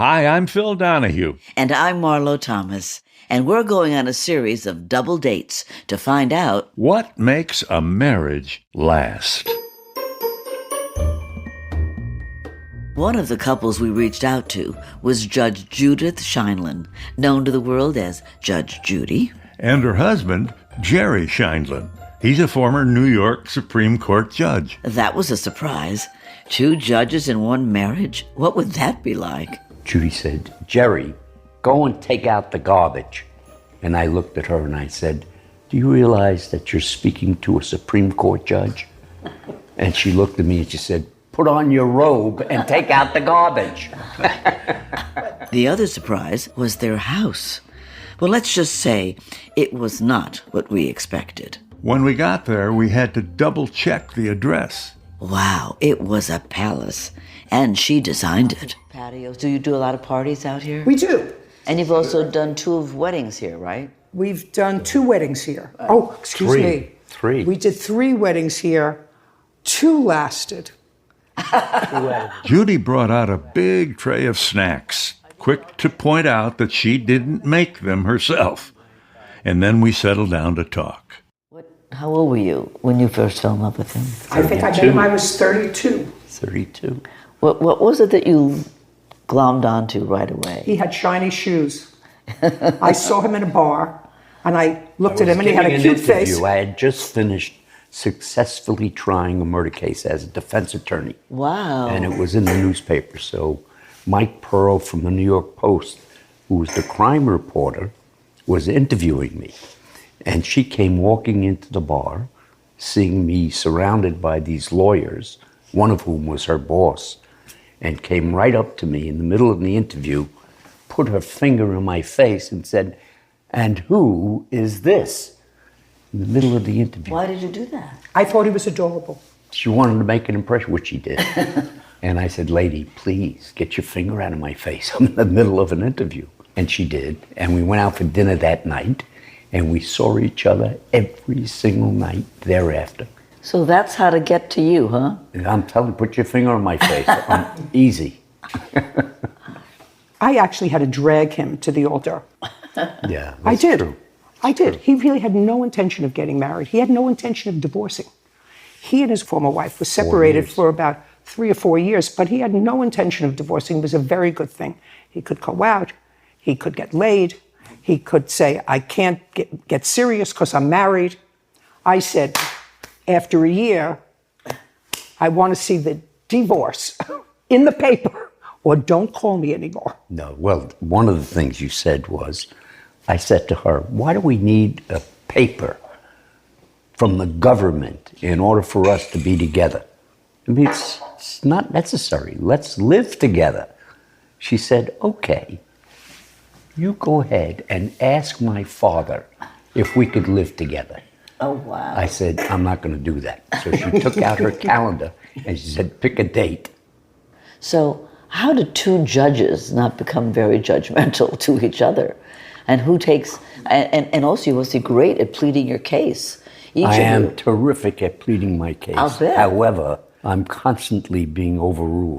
Hi, I'm Phil Donahue. And I'm Marlo Thomas. And we're going on a series of double dates to find out What makes a marriage last? One of the couples we reached out to was Judge Judith Sheindlin, known to the world as Judge Judy. And her husband, Jerry Sheindlin. He's a former New York Supreme Court judge. That was a surprise. 2 judges in one marriage? What would that be like? Judy said, Jerry, go and take out the garbage. And I looked at her and I said, do you realize that you're speaking to a Supreme Court judge? And she looked at me and she said, put on your robe and take out the garbage. The other surprise was their house. Well, let's just say it was not what we expected. When we got there, we had to double-check the address. Wow, it was a palace, and she designed it. Patios. Do you do a lot of parties out here? We do. And you've also done 2 weddings here, right? We've done 2 weddings here. Excuse me. 3. We did 3 weddings here. 2 lasted. Judy brought out a big tray of snacks, quick to point out that she didn't make them herself. And then we settled down to talk. How old were you when you first fell in love with him? 32. I think I met him, I was 32. 32. What was it that you glommed onto right away? He had shiny shoes. I saw him in a bar, and I looked at him, and he had a cute face. I had just finished successfully trying a murder case as a defense attorney. Wow. And it was in the newspaper. So Mike Pearl from the New York Post, who was the crime reporter, was interviewing me. And she came walking into the bar, seeing me surrounded by these lawyers, one of whom was her boss, and came right up to me in the middle of the interview, put her finger in my face and said, and who is this? In the middle of the interview. Why did you do that? I thought he was adorable. She wanted to make an impression, which she did. And I said, lady, please get your finger out of my face. I'm in the middle of an interview. And she did. And we went out for dinner that night. And we saw each other every single night thereafter. So that's how to get to you, huh? And I'm telling you, put your finger on my face. Easy. I actually had to drag him to the altar. Yeah, I did. True. I did. He really had no intention of getting married. He had no intention of divorcing. He and his former wife were separated for about 3 or 4 years, but he had no intention of divorcing. It was a very good thing. He could go out. He could get laid. He could say, I can't get serious because I'm married. I said, after a year, I want to see the divorce in the paper, or don't call me anymore. No, well, one of the things you said was, I said to her, why do we need a paper from the government in order for us to be together? I mean, it's not necessary. Let's live together. She said, okay, you go ahead and ask my father if we could live together. Oh, wow. I said, I'm not going to do that. So she took out her calendar and she said, pick a date. So how did 2 judges not become very judgmental to each other? And who takes, and also you must be great at pleading your case. I am terrific at pleading my case. I'll bet. However, I'm constantly being overruled.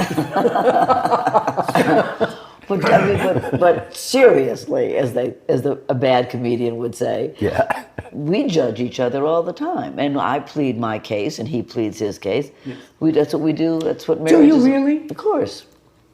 But seriously, as a bad comedian would say, Yeah. we judge each other all the time. And I plead my case, and he pleads his case. Yes. That's what we do. That's what marriage is. Do you really? Of course.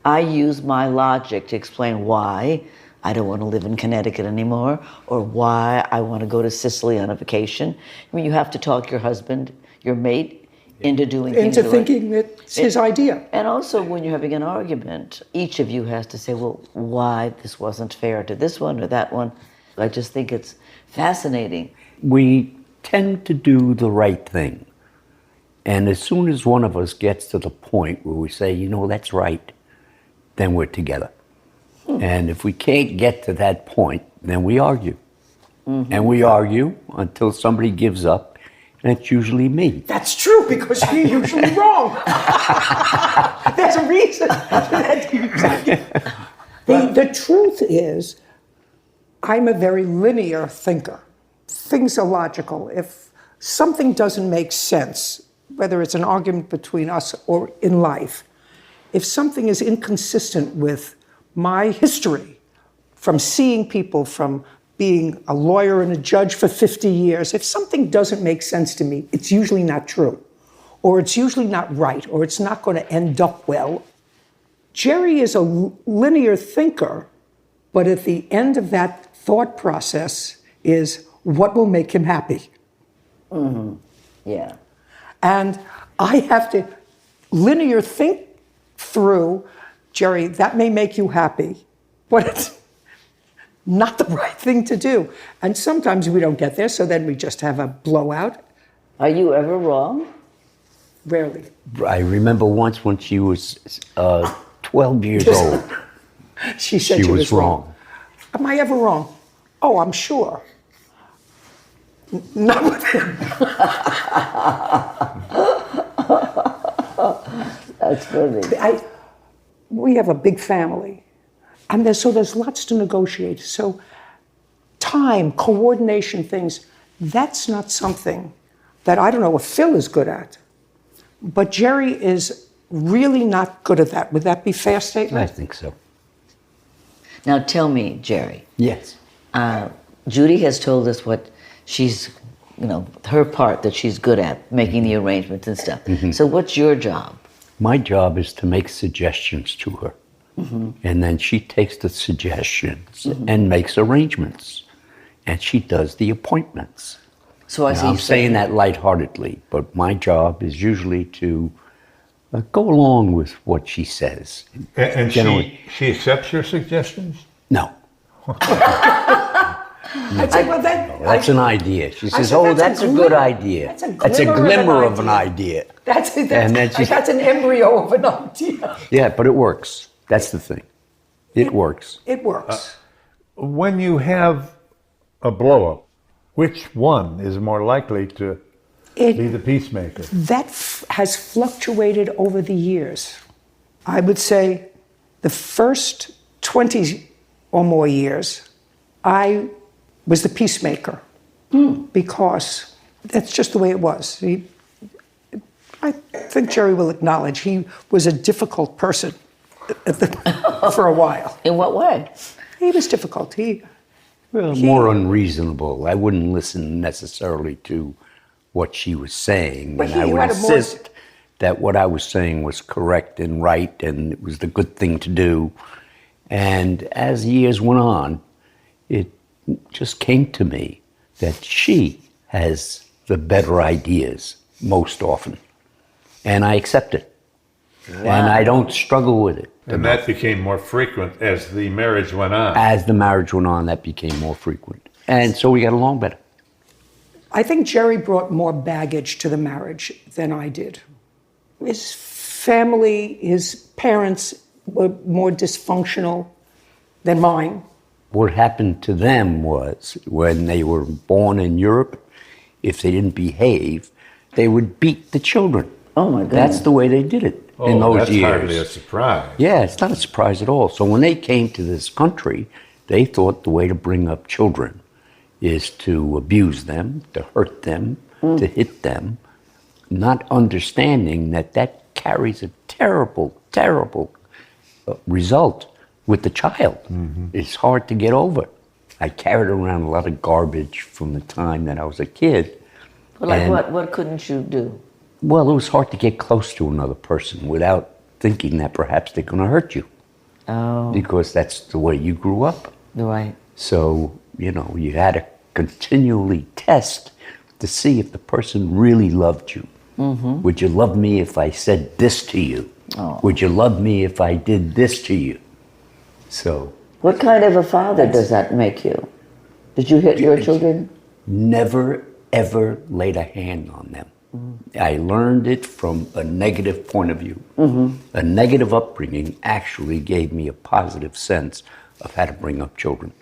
I use my logic to explain why I don't want to live in Connecticut anymore, or why I want to go to Sicily on a vacation. I mean, you have to talk your husband, your mate, into doing things. Into thinking that it's his idea. And also, when you're having an argument, each of you has to say, well, why this wasn't fair to this one or that one. I just think it's fascinating. We tend to do the right thing. And as soon as one of us gets to the point where we say, you know, that's right, then we're together. And if we can't get to that point, then we argue. Mm-hmm. And we argue until somebody gives up, and it's usually me. That's true, because you're usually wrong. There's a reason. The truth is, I'm a very linear thinker. Things are logical. If something doesn't make sense, whether it's an argument between us or in life, if something is inconsistent with my history from seeing people, from being a lawyer and a judge for 50 years, if something doesn't make sense to me, it's usually not true, or it's usually not right, or it's not going to end up well. Jerry is a linear thinker, but at the end of that thought process is what will make him happy. Mm-hmm. Yeah. And I have to linear think through, Jerry, that may make you happy, but it's not the right thing to do. And sometimes we don't get there, so then we just have a blowout. Are you ever wrong? Rarely. I remember once when she was 12 years old. She said she was wrong. Am I ever wrong? Oh, I'm sure. Not with him. That's funny. We have a big family, and there's lots to negotiate. So time, coordination, things, that's not something that I don't know if Phil is good at. But Jerry is really not good at that. Would that be a fair statement? I think so. Now tell me, Jerry. Yes. Judy has told us what she's, her part that she's good at, making the arrangements and stuff. Mm-hmm. So what's your job? My job is to make suggestions to her. Mm-hmm. And then she takes the suggestions and makes arrangements. And she does the appointments. So I see. I'm saying that lightheartedly, but my job is usually to go along with what she says. And she accepts your suggestions? No. I'd say, well, that's an idea. She says, that's a good idea. That's a glimmer of an idea. That's an embryo of an idea. Yeah, but it works. That's the thing. It works. It works. When you have a blow-up, which one is more likely to be the peacemaker? That has fluctuated over the years. I would say the first 20 or more years, I was the peacemaker because that's just the way it was. I think Jerry will acknowledge he was a difficult person for a while. In what way? He was difficult. More unreasonable. I wouldn't listen necessarily to what she was saying, and I would insist that what I was saying was correct and right, and it was the good thing to do. And as years went on, it just came to me that she has the better ideas most often. And I accept it. Wow. And I don't struggle with it. And that became more frequent as the marriage went on. As the marriage went on, that became more frequent. And so we got along better. I think Jerry brought more baggage to the marriage than I did. His family, his parents were more dysfunctional than mine. What happened to them was when they were born in Europe, if they didn't behave, they would beat the children. Oh my God. That's the way they did it in those years. That's hardly a surprise. Yeah, it's not a surprise at all. So when they came to this country, they thought the way to bring up children is to abuse them, to hurt them, to hit them, not understanding that that carries a terrible, terrible result with the child. Mm-hmm. It's hard to get over. I carried around a lot of garbage from the time that I was a kid. Well, like what couldn't you do? Well, it was hard to get close to another person without thinking that perhaps they're going to hurt you. Oh. Because that's the way you grew up. Right. So, you had to continually test to see if the person really loved you. Mm-hmm. Would you love me if I said this to you? Oh. Would you love me if I did this to you? So. What kind of a father does that make you? Did you hit your children? Never, ever laid a hand on them. Mm-hmm. I learned it from a negative point of view. Mm-hmm. A negative upbringing actually gave me a positive sense of how to bring up children.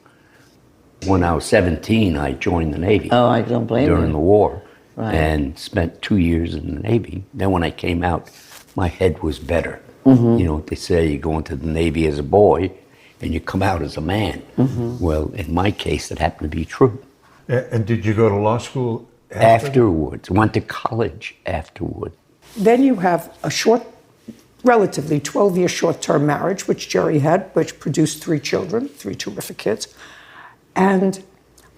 When I was 17, I joined the Navy. Oh, I don't blame you. During the war. Right. And spent 2 years in the Navy. Then when I came out, my head was better. Mm-hmm. You know what they say, you go into the Navy as a boy and you come out as a man. Mm-hmm. Well, in my case, that happened to be true. And did you go to law school afterwards? Went to college afterward. Then you have a short relatively 12-year short-term marriage, which Jerry had, which produced 3 children, 3 terrific kids. And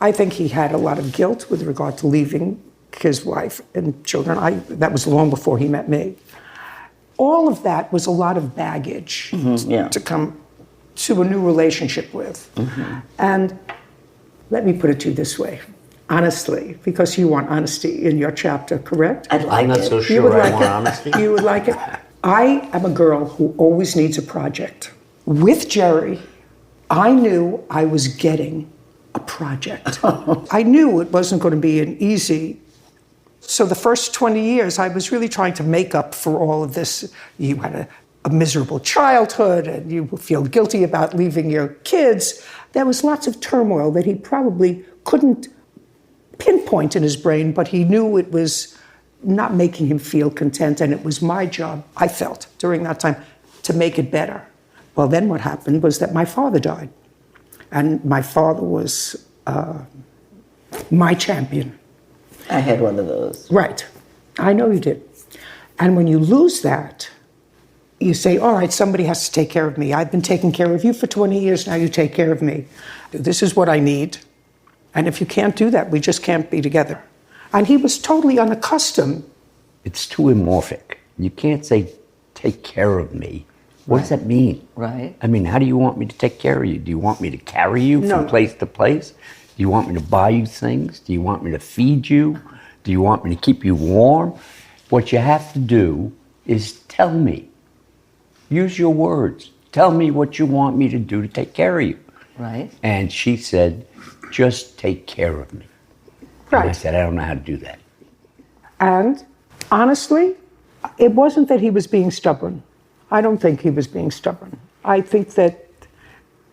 I think he had a lot of guilt with regard to leaving his wife and children. That was long before he met me. All of that was a lot of baggage to come to a new relationship with. And let me put it to you this way, honestly, because you want honesty in your chapter, correct? I'd like I'm not it. so You sure would I like want it? honesty. You would like it? I am a girl who always needs a project. With Jerry, I knew I was getting a project. I knew it wasn't going to be an easy. So the first 20 years, I was really trying to make up for all of this. You had a miserable childhood, and you feel guilty about leaving your kids. There was lots of turmoil that he probably couldn't pinpoint in his brain, but he knew it was not making him feel content, and it was my job, I felt, during that time, to make it better. Well, then what happened was that my father died, and my father was my champion. I had one of those. Right. I know you did. And when you lose that, you say, all right, somebody has to take care of me. I've been taking care of you for 20 years, now you take care of me. This is what I need. And if you can't do that, we just can't be together. And he was totally unaccustomed. It's too amorphic. You can't say, take care of me. What does that mean? Right. I mean, how do you want me to take care of you? Do you want me to carry you from place to place? Do you want me to buy you things? Do you want me to feed you? Do you want me to keep you warm? What you have to do is tell me. Use your words. Tell me what you want me to do to take care of you. Right. And she said, just take care of me. Right. And I said, I don't know how to do that. And honestly, it wasn't that he was being stubborn. I don't think he was being stubborn. I think that,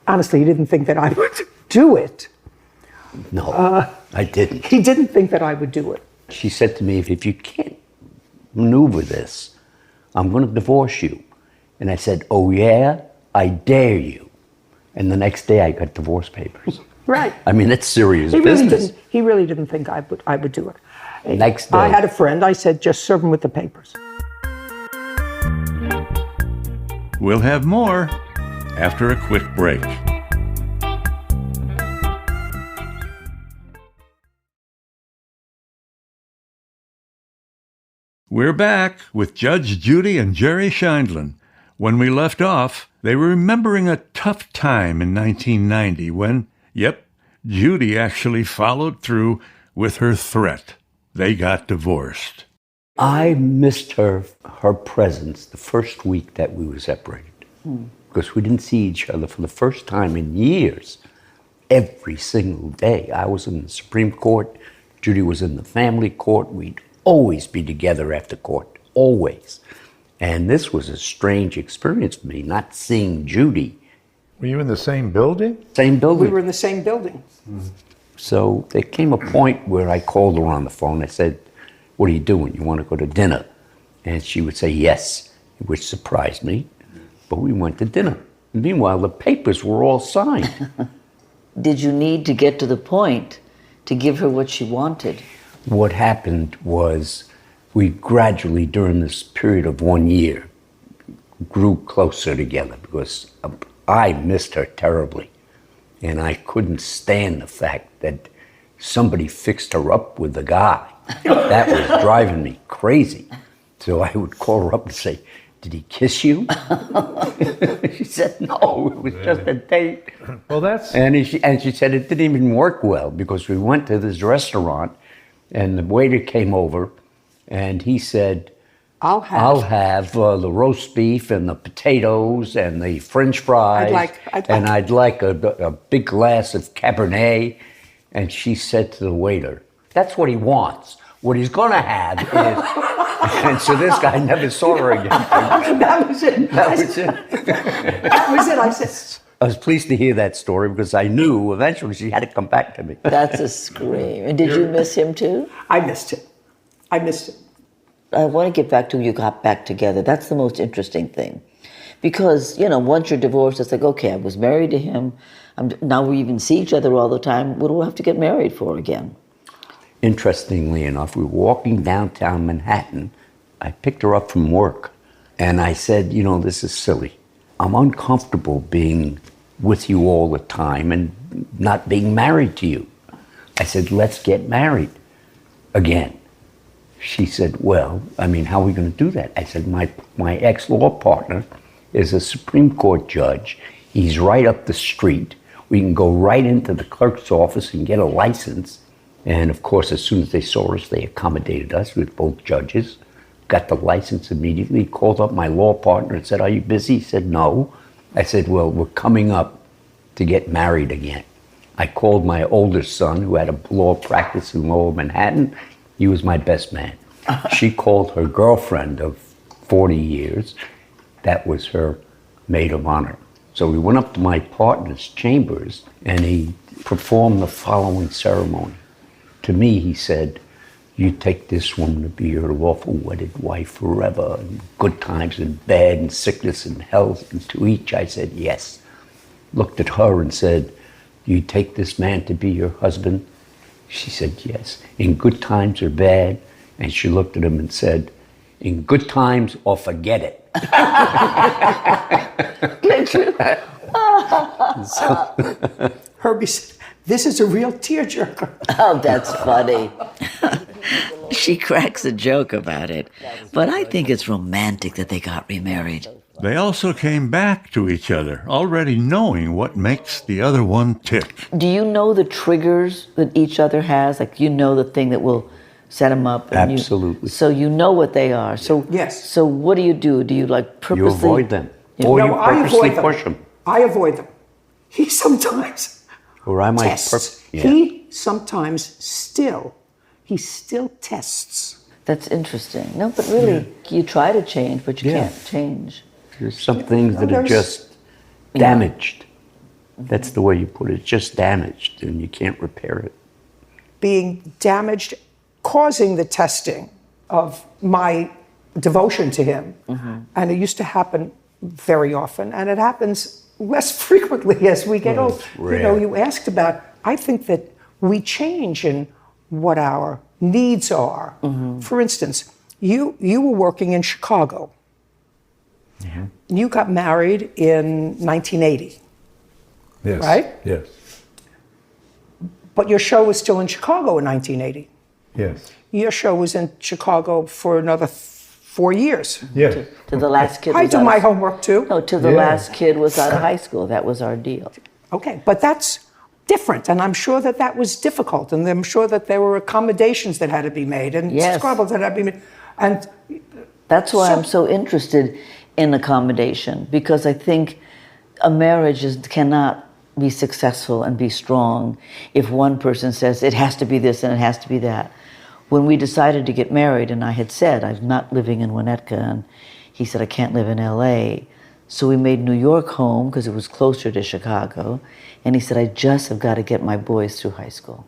honestly, he didn't think that I would do it. No, I didn't. He didn't think that I would do it. She said to me, if you can't maneuver this, I'm going to divorce you. And I said, oh yeah, I dare you. And the next day I got divorce papers. Right. I mean, it's serious He business. really didn't think I would do it. Next day. I had a friend, I said, just serve him with the papers. We'll have more after a quick break. We're back with Judge Judy and Jerry Sheindlin. When we left off, they were remembering a tough time in 1990 when, Judy actually followed through with her threat. They got divorced. I missed her presence the first week that we were separated. Because we didn't see each other for the first time in years. Every single day. I was in the Supreme Court. Judy was in the family court. We'd always be together after court. Always. And this was a strange experience for me, not seeing Judy. Were you in the same building? Same building. We were in the same building. So there came a point where I called her on the phone. I said, what are you doing? You want to go to dinner? And she would say yes, which surprised me. But we went to dinner. Meanwhile, the papers were all signed. Did you need to get to the point to give her what she wanted? What happened was we gradually, during this period of 1 year, grew closer together because I missed her terribly. And I couldn't stand the fact that somebody fixed her up with a guy. That was driving me crazy. So I would call her up and say, did he kiss you? She said, no, it was just a date. Well, that's... And she said it didn't even work well because we went to this restaurant and the waiter came over and he said, I'll have the roast beef and the potatoes and the French fries. I'd like a big glass of Cabernet. And she said to the waiter, that's what he wants. What he's going to have is... And so this guy never saw her again. That was it. That was it. That was it. I said... I was pleased to hear that story because I knew eventually she had to come back to me. That's a scream. And did you miss him too? I missed him. I missed him. I want to get back to when you got back together. That's the most interesting thing. Because, once you're divorced, it's like, okay, I was married to him. Now we even see each other all the time. What do I have to get married for again? Interestingly enough, we were walking downtown Manhattan. I picked her up from work, And I said, you know, this is silly. I'm uncomfortable being with you all the time and not being married to you. I said, let's get married again. She said, well, I mean, how are we going to do that? I said, my ex-law partner is a Supreme Court judge. He's right up the street. We can go right into the clerk's office and get a license. And of course, as soon as they saw us, they accommodated us with both judges. Got the license immediately, called up my law partner and said, are you busy? He said, no. I said, well, we're coming up to get married again. I called my oldest son, who had a law practice in Lower Manhattan. He was my best man. She called her girlfriend of 40 years. That was her maid of honor. So we went up to my partner's chambers, and he performed the following ceremony. To me, he said, you take this woman to be your lawful wedded wife forever, in good times and bad, and sickness and health, and to each. I said, yes. Looked at her and said, you take this man to be your husband? She said, yes. In good times or bad? And she looked at him and said, in good times or forget it. Herbie said, this is a real tearjerker. Oh, that's funny. She cracks a joke about it, but I think it's romantic that they got remarried. They also came back to each other, already knowing what makes the other one tick. Do you know the triggers that each other has? Like, you know the thing that will set them up? And Absolutely. So you know what they are. So Yes. So what do? Do you like purposely? You avoid them. Yeah. Or No, you I purposely avoid them. push them. I avoid them. He sometimes Or I might tests. Yeah. He sometimes he still tests. That's interesting. No, but really, you try to change, but you Yeah. can't change. There's some things that are There's- just damaged. That's the way you put it. It's just damaged, and you can't repair it. Being damaged, causing the testing of my devotion to him. And it used to happen very often, and it happens less frequently as we get old. You know, you asked about, I think that we change in what our needs are. For instance, you were working in Chicago. You got married in 1980, Yes. right? Yes. But your show was still in Chicago in 1980. Yes. Your show was in Chicago for another 4 years. Yes. To the last kid. I was do out my of- homework too. No, till the Yeah. last kid was out of high school. That was our deal. Okay, but that's different, and I'm sure that that was difficult, and I'm sure that there were accommodations that had to be made, and Yes. squabbles that had to be made, and That's why So- I'm so interested in accommodation, because I think a marriage cannot be successful and be strong if one person says it has to be this and it has to be that. When we decided to get married, and I had said I'm not living in Winnetka, and he said I can't live in LA, so we made New York home because it was closer to Chicago, and he said I just have got to get my boys through high school.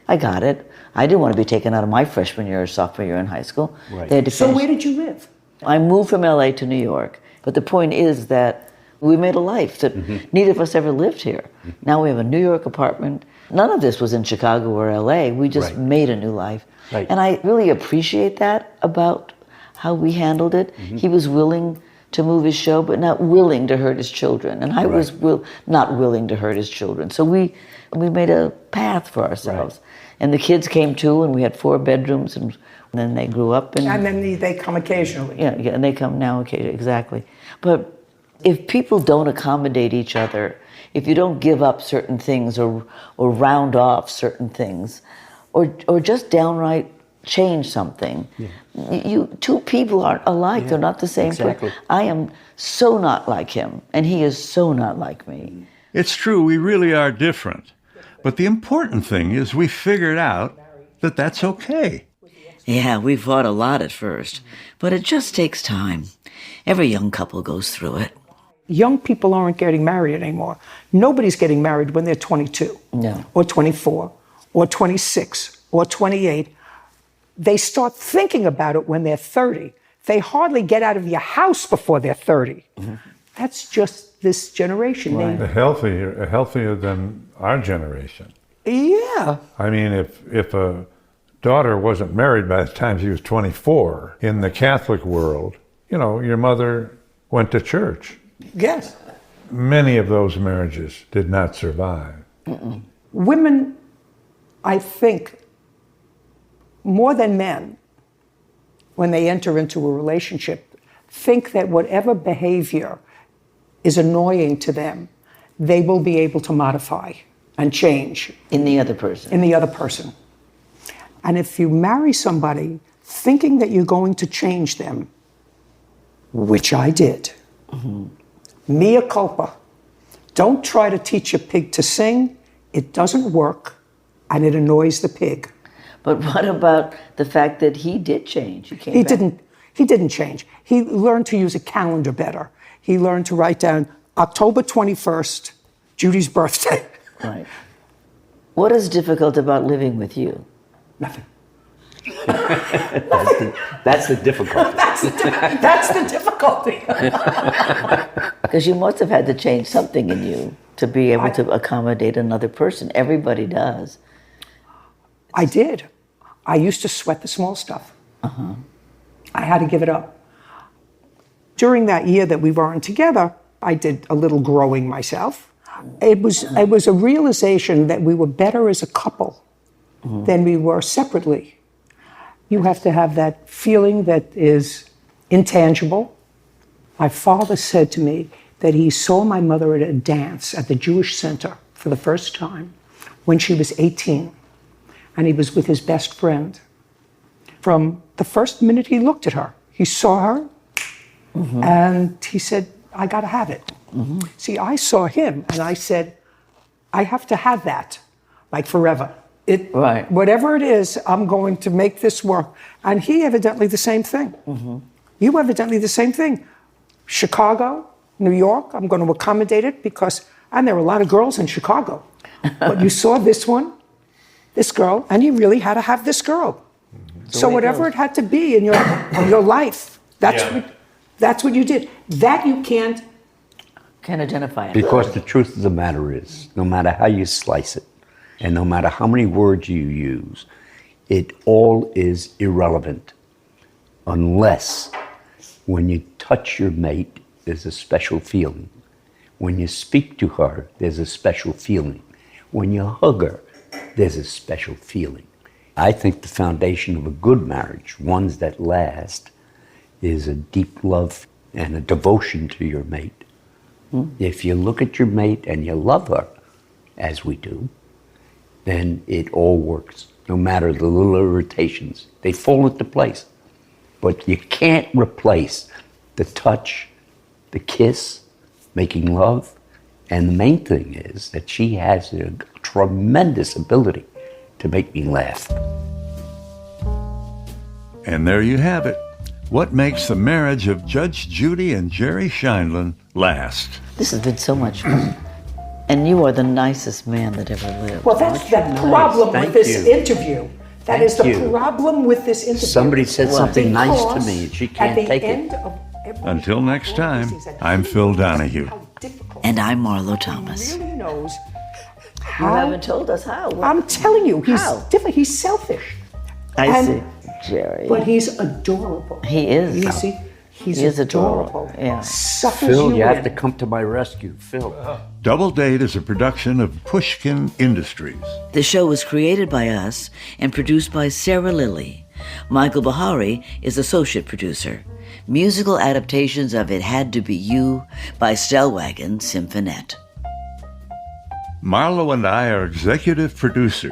I got it. I didn't want to be taken out of my freshman year or sophomore year in high school. Right. They had to so finish. where did you live? I moved from LA to New York, but the point is that we made a life that neither of us ever lived here. Now we have a New York apartment. None of this was in Chicago or LA. We just Right. made a new life. Right. And I really appreciate that about how we handled it. He was willing to move his show, but not willing to hurt his children. And I was not willing to hurt his children. So we made a path for ourselves. And the kids came too, and we had 4 bedrooms, and then they grew up. And then they come occasionally. Yeah, and they come now occasionally, exactly. But if people don't accommodate each other, if you don't give up certain things or round off certain things, or just downright change something, two people aren't alike. They're not the same exactly. person. I am so not like him, and he is so not like me. It's true, we really are different. But the important thing is we figured out that that's okay. Yeah, we fought a lot at first, but it just takes time. Every young couple goes through it. Young people aren't getting married anymore. Nobody's getting married when they're 22 No. or 24 or 26 or 28. They start thinking about it when they're 30. They hardly get out of your house before they're 30. That's just this generation. Healthier than our generation. Yeah. I mean, if a daughter wasn't married by the time she was 24 in the Catholic world, you know, your mother went to church. Yes. Many of those marriages did not survive. Women, I think, more than men, when they enter into a relationship, think that whatever behavior is annoying to them, they will be able to modify and change. In the other person. In the other person. And if you marry somebody thinking that you're going to change them, which I did, mea culpa. Don't try to teach a pig to sing. It doesn't work, and it annoys the pig. But what about the fact that he did change? He didn't change. He learned to use a calendar better. He learned to write down October 21st, Judy's birthday. Right. What is difficult about living with you? Nothing. That's the difficulty. That's the difficulty. Because you must have had to change something in you to be able to accommodate another person. Everybody does. I did. I used to sweat the small stuff. I had to give it up. During that year that we weren't together, I did a little growing myself. It was a realization that we were better as a couple than we were separately. You have to have that feeling that is intangible. My father said to me that he saw my mother at a dance at the Jewish Center for the first time when she was 18, and he was with his best friend. From the first minute he looked at her, he saw her, and he said, I gotta have it. See, I saw him, and I said, I have to have that, like forever. Right. Whatever it is, I'm going to make this work. And he evidently the same thing. You evidently the same thing. Chicago, New York, I'm going to accommodate it because, and there are a lot of girls in Chicago. But you saw this one, this girl, and you really had to have this girl. So whatever it had to be in your life, that's what you did. That you can't identify it. Because the truth of the matter is, no matter how you slice it, and no matter how many words you use, it all is irrelevant unless when you touch your mate, there's a special feeling. When you speak to her, there's a special feeling. When you hug her, there's a special feeling. I think the foundation of a good marriage, ones that last, is a deep love and a devotion to your mate. If you look at your mate and you love her, as we do, then it all works. No matter the little irritations, they fall into place. But you can't replace the touch, the kiss, making love. And the main thing is that she has a tremendous ability to make me laugh. And there you have it. What makes the marriage of Judge Judy and Jerry Sheindlin last? This has been so much fun. And you are the nicest man that ever lived. Well, that's the problem with this interview. That is the problem with this interview. Somebody said something nice to me and she can't take it. Until next time, I'm Phil Donahue. And I'm Marlo Thomas. He really knows You haven't told us how. I'm telling you, he's How? different. He's selfish. I see, Jerry. But he's adorable. He is. You see? He is adorable. Yeah. Suffers Phil, you in. have to come to my rescue. Phil. Double Date is a production of Pushkin Industries. The show was created by us and produced by Sarah Lilly. Michael Bahari is associate producer. Musical adaptations of It Had to Be You by Stellwagen Symphonette. Marlo and I are executive producers,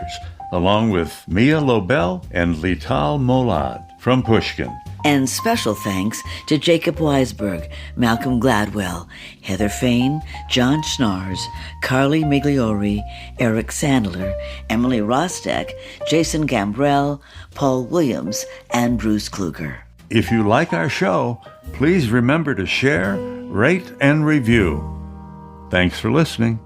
along with Mia Lobel and Lital Molad from Pushkin. And special thanks to Jacob Weisberg, Malcolm Gladwell, Heather Fain, John Schnars, Carly Migliori, Eric Sandler, Emily Rostek, Jason Gambrell, Paul Williams, and Bruce Kluger. If you like our show, please remember to share, rate, and review. Thanks for listening.